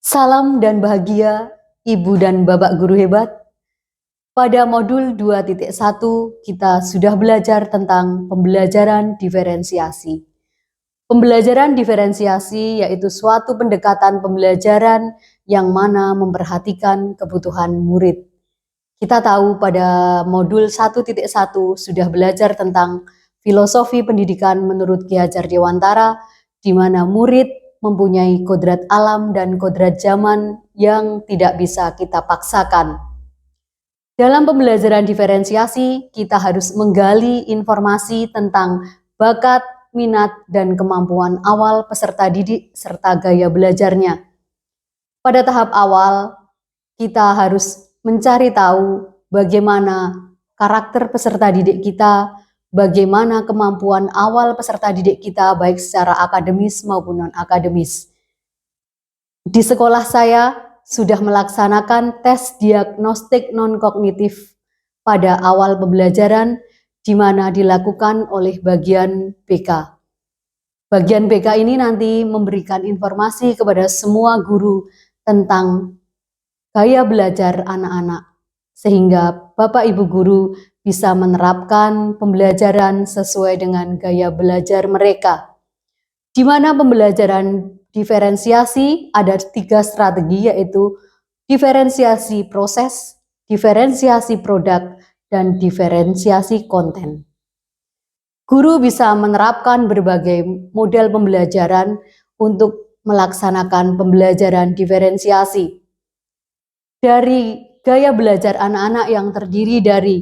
Salam dan bahagia Ibu dan Bapak Guru hebat. Pada modul 2.1 kita sudah belajar tentang pembelajaran diferensiasi. Pembelajaran diferensiasi yaitu suatu pendekatan pembelajaran yang mana memperhatikan kebutuhan murid. Kita tahu pada modul 1.1 sudah belajar tentang filosofi pendidikan menurut Ki Hajar Dewantara, di mana murid mempunyai kodrat alam dan kodrat zaman yang tidak bisa kita paksakan. Dalam pembelajaran diferensiasi, kita harus menggali informasi tentang bakat, minat, dan kemampuan awal peserta didik serta gaya belajarnya. Pada tahap awal, kita harus mencari tahu bagaimana karakter peserta didik kita, bagaimana kemampuan awal peserta didik kita baik secara akademis maupun non-akademis. Di sekolah saya sudah melaksanakan tes diagnostik non-kognitif pada awal pembelajaran di mana dilakukan oleh bagian BK. Bagian BK ini nanti memberikan informasi kepada semua guru tentang gaya belajar anak-anak, sehingga Bapak Ibu guru bisa menerapkan pembelajaran sesuai dengan gaya belajar mereka. Di mana pembelajaran diferensiasi ada 3 strategi, yaitu diferensiasi proses, diferensiasi produk, dan diferensiasi konten. Guru bisa menerapkan berbagai model pembelajaran untuk melaksanakan pembelajaran diferensiasi. Dari gaya belajar anak-anak yang terdiri dari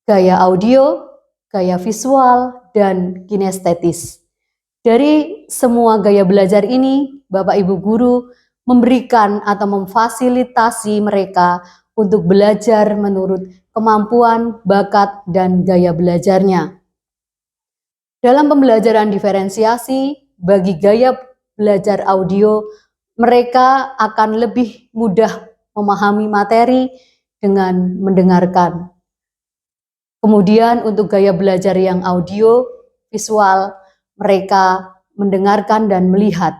gaya audio, gaya visual, dan kinestetis. Dari semua gaya belajar ini, Bapak Ibu guru memberikan atau memfasilitasi mereka untuk belajar menurut kemampuan, bakat, dan gaya belajarnya. Dalam pembelajaran diferensiasi, bagi gaya belajar audio, mereka akan lebih mudah memahami materi dengan mendengarkan. Kemudian untuk gaya belajar yang audio, visual, mereka mendengarkan dan melihat.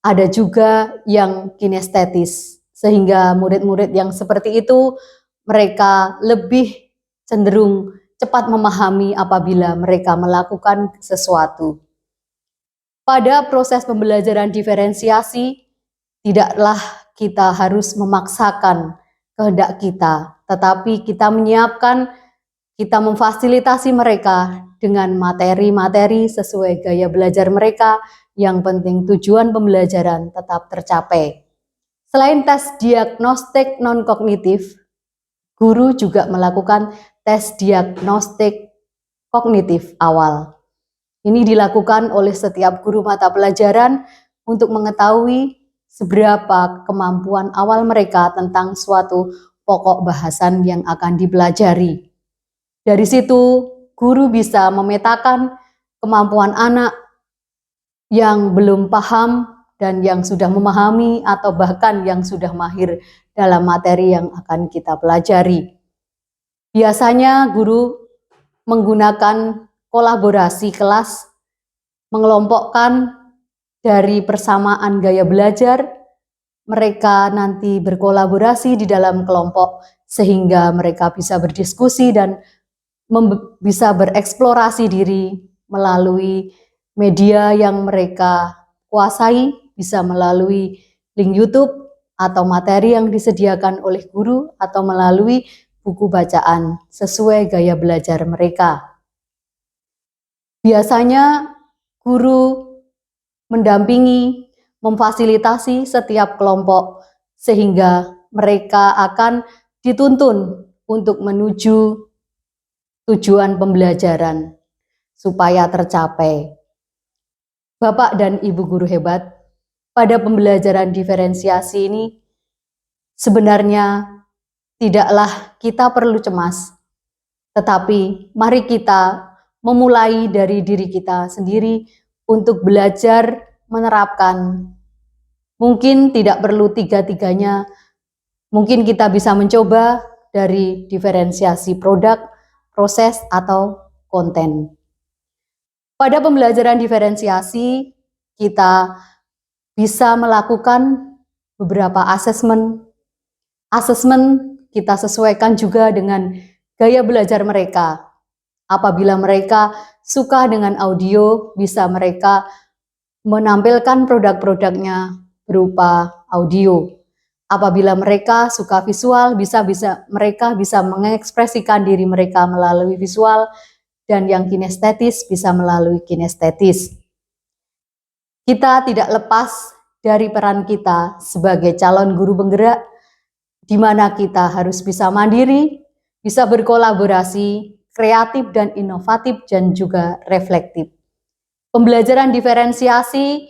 Ada juga yang kinestetis, sehingga murid-murid yang seperti itu, mereka lebih cenderung cepat memahami apabila mereka melakukan sesuatu. Pada proses pembelajaran diferensiasi, tidaklah kita harus memaksakan kehendak kita, tetapi kita menyiapkan, kita memfasilitasi mereka dengan materi-materi sesuai gaya belajar mereka. Yang penting tujuan pembelajaran tetap tercapai. Selain tes diagnostik non-kognitif, guru juga melakukan tes diagnostik kognitif awal. Ini dilakukan oleh setiap guru mata pelajaran untuk mengetahui seberapa kemampuan awal mereka tentang suatu pokok bahasan yang akan dipelajari. Dari situ, guru bisa memetakan kemampuan anak yang belum paham dan yang sudah memahami atau bahkan yang sudah mahir dalam materi yang akan kita pelajari. Biasanya guru menggunakan kolaborasi kelas, mengelompokkan dari persamaan gaya belajar, mereka nanti berkolaborasi di dalam kelompok sehingga mereka bisa berdiskusi dan bisa bereksplorasi diri melalui media yang mereka kuasai, bisa melalui link YouTube atau materi yang disediakan oleh guru atau melalui buku bacaan sesuai gaya belajar mereka. Biasanya guru mendampingi, memfasilitasi setiap kelompok sehingga mereka akan dituntun untuk menuju tujuan pembelajaran supaya tercapai. Bapak dan Ibu guru hebat, pada pembelajaran diferensiasi ini sebenarnya tidaklah kita perlu cemas, tetapi mari kita memulai dari diri kita sendiri untuk belajar menerapkan. Mungkin tidak perlu tiga-tiganya, mungkin kita bisa mencoba dari diferensiasi produk, proses, atau konten. Pada pembelajaran diferensiasi, kita bisa melakukan beberapa asesmen. Asesmen kita sesuaikan juga dengan gaya belajar mereka. Apabila mereka suka dengan audio, bisa mereka menampilkan produk-produknya berupa audio. Apabila mereka suka visual, mereka bisa mengekspresikan diri mereka melalui visual, dan yang kinestetis bisa melalui kinestetis. Kita tidak lepas dari peran kita sebagai calon guru penggerak, di mana kita harus bisa mandiri, bisa berkolaborasi, kreatif dan inovatif, dan juga reflektif. Pembelajaran diferensiasi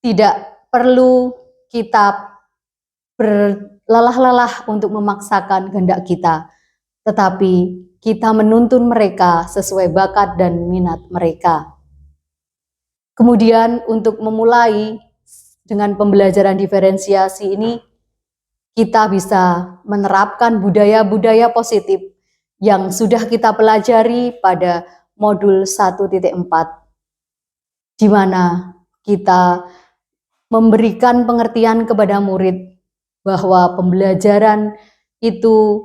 tidak perlu kita berlelah-lelah untuk memaksakan kehendak kita, tetapi kita menuntun mereka sesuai bakat dan minat mereka. Kemudian untuk memulai dengan pembelajaran diferensiasi ini, kita bisa menerapkan budaya-budaya positif yang sudah kita pelajari pada modul 1.4, di mana kita memberikan pengertian kepada murid bahwa pembelajaran itu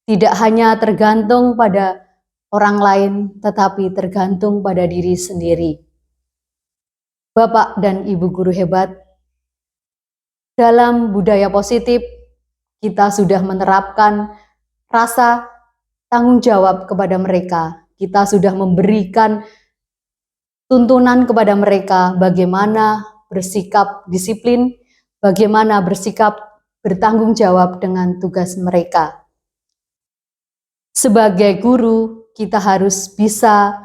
tidak hanya tergantung pada orang lain, tetapi tergantung pada diri sendiri. Bapak dan Ibu guru hebat, dalam budaya positif, kita sudah menerapkan rasa tanggung jawab kepada mereka. Kita sudah memberikan tuntunan kepada mereka bagaimana bersikap disiplin, bagaimana bersikap bertanggung jawab dengan tugas mereka. Sebagai guru, kita harus bisa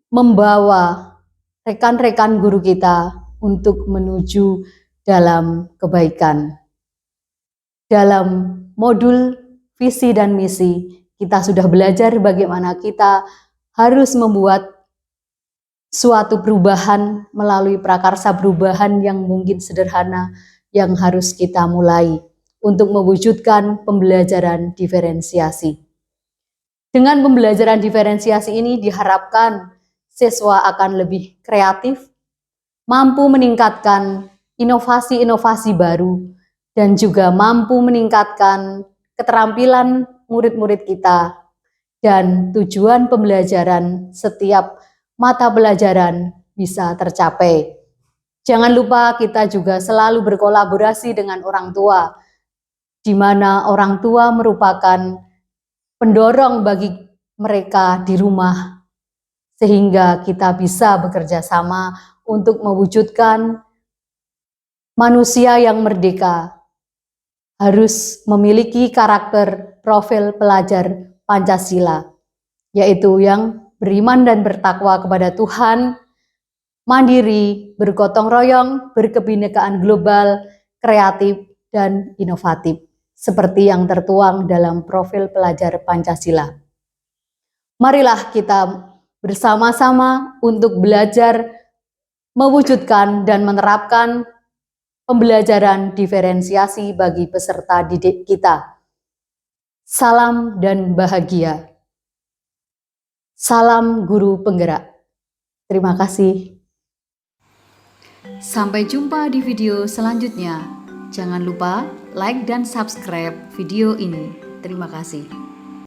membawa rekan-rekan guru kita untuk menuju dalam kebaikan. Dalam modul visi dan misi, kita sudah belajar bagaimana kita harus membuat suatu perubahan melalui prakarsa perubahan yang mungkin sederhana yang harus kita mulai untuk mewujudkan pembelajaran diferensiasi. Dengan pembelajaran diferensiasi ini diharapkan siswa akan lebih kreatif, mampu meningkatkan inovasi-inovasi baru, dan juga mampu meningkatkan keterampilan murid-murid kita dan tujuan pembelajaran setiap mata pelajaran bisa tercapai. Jangan lupa kita juga selalu berkolaborasi dengan orang tua, di mana orang tua merupakan pendorong bagi mereka di rumah, sehingga kita bisa bekerja sama untuk mewujudkan manusia yang merdeka, harus memiliki karakter profil pelajar Pancasila, yaitu yang beriman dan bertakwa kepada Tuhan, mandiri, bergotong royong, berkebinekaan global, kreatif, dan inovatif, seperti yang tertuang dalam profil pelajar Pancasila. Marilah kita bersama-sama untuk belajar mewujudkan dan menerapkan pembelajaran diferensiasi bagi peserta didik kita. Salam dan bahagia. Salam guru penggerak. Terima kasih. Sampai jumpa di video selanjutnya. Jangan lupa like dan subscribe video ini. Terima kasih.